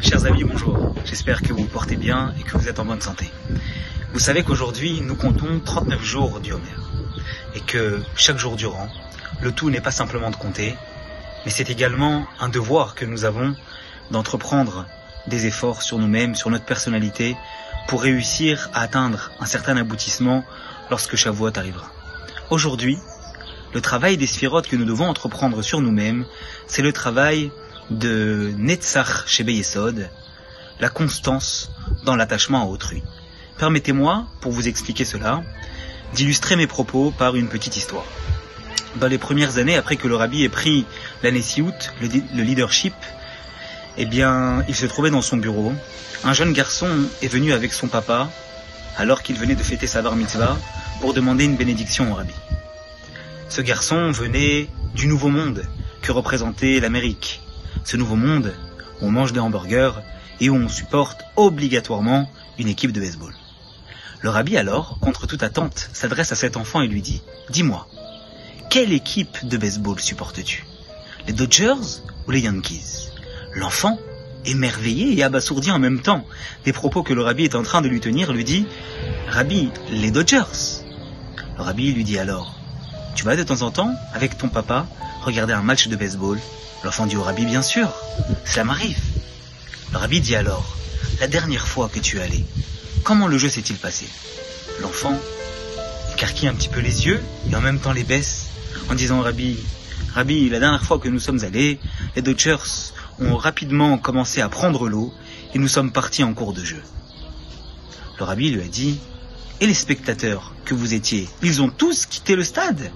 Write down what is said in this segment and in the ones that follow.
Chers amis, bonjour. J'espère que vous vous portez bien et que vous êtes en bonne santé. Vous savez qu'aujourd'hui, nous comptons 39 jours du Homer. Et que chaque jour durant, le tout n'est pas simplement de compter, mais c'est également un devoir que nous avons d'entreprendre des efforts sur nous-mêmes, sur notre personnalité, pour réussir à atteindre un certain aboutissement lorsque Shavuot arrivera. Aujourd'hui, le travail des sphirotes que nous devons entreprendre sur nous-mêmes, c'est le travail de Netzach Shebe Yesod, la constance dans l'attachement à autrui. Permettez-moi, pour vous expliquer cela, d'illustrer mes propos par une petite histoire. Dans les premières années, après que le rabbi ait pris la Nessiout, le leadership, eh bien, il se trouvait dans son bureau. Un jeune garçon est venu avec son papa, alors qu'il venait de fêter sa bar mitzvah, pour demander une bénédiction au rabbi. Ce garçon venait du nouveau monde que représentait l'Amérique. Ce nouveau monde où on mange des hamburgers et où on supporte obligatoirement une équipe de baseball. Le rabbi alors, contre toute attente, s'adresse à cet enfant et lui dit « Dis-moi, quelle équipe de baseball supportes-tu? Les Dodgers ou les Yankees ?» L'enfant, émerveillé et abasourdi en même temps des propos que le rabbi est en train de lui tenir, lui dit « Rabbi, les Dodgers ?» Le rabbi lui dit alors « Tu vas de temps en temps, avec ton papa, regarder un match de baseball ?» L'enfant dit au rabbi « Bien sûr, cela m'arrive. » Le rabbi dit alors « La dernière fois que tu es allé, comment le jeu s'est-il passé ?» L'enfant écarquille un petit peu les yeux et en même temps les baisse en disant au rabbi « Rabbi, la dernière fois que nous sommes allés, les Dodgers ont rapidement commencé à prendre l'eau et nous sommes partis en cours de jeu. » Le rabbi lui a dit « Et les spectateurs que vous étiez, ils ont tous quitté le stade ?»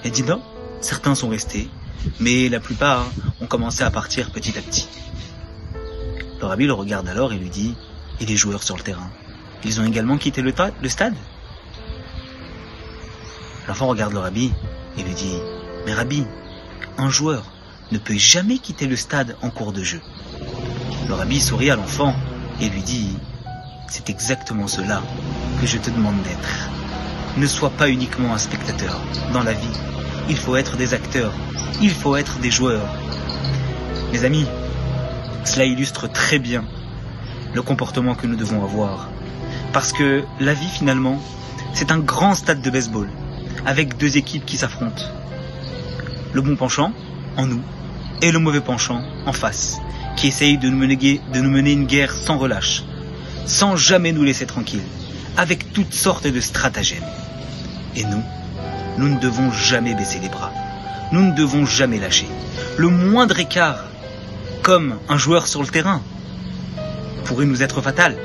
Il a dit « Non, certains sont restés, mais la plupart ont commencé à partir petit à petit. » Le rabbi le regarde alors et lui dit « Et les joueurs sur le terrain, ils ont également quitté le stade ?» L'enfant regarde le rabbi et lui dit « Mais rabbi, un joueur ne peut jamais quitter le stade en cours de jeu. » Le rabbi sourit à l'enfant et lui dit « C'est exactement cela que je te demande d'être. Ne sois pas uniquement un spectateur. Dans la vie, il faut être des acteurs, il faut être des joueurs. » Mes amis, cela illustre très bien le comportement que nous devons avoir. Parce que la vie, finalement, c'est un grand stade de baseball, avec deux équipes qui s'affrontent. Le bon penchant, en nous, et le mauvais penchant, en face, qui essaye de nous mener une guerre sans relâche, sans jamais nous laisser tranquilles, avec toutes sortes de stratagèmes. Et nous ne devons jamais baisser les bras. Nous ne devons jamais lâcher. Le moindre écart, comme un joueur sur le terrain, pourrait nous être fatal.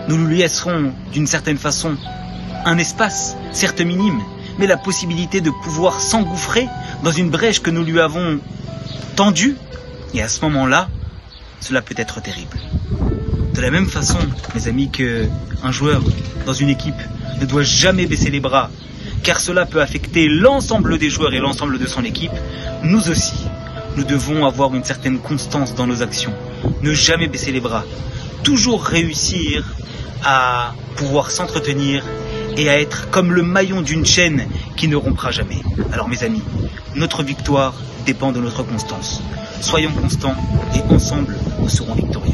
Nous lui laisserons, d'une certaine façon, un espace, certes minime, mais la possibilité de pouvoir s'engouffrer dans une brèche que nous lui avons tendue. Et à ce moment-là, cela peut être terrible. De la même façon, mes amis, qu'un joueur dans une équipe ne doit jamais baisser les bras, car cela peut affecter l'ensemble des joueurs et l'ensemble de son équipe, nous aussi, nous devons avoir une certaine constance dans nos actions, ne jamais baisser les bras, toujours réussir à pouvoir s'entretenir et à être comme le maillon d'une chaîne qui ne rompra jamais. Alors mes amis, notre victoire dépend de notre constance. Soyons constants et ensemble nous serons victorieux.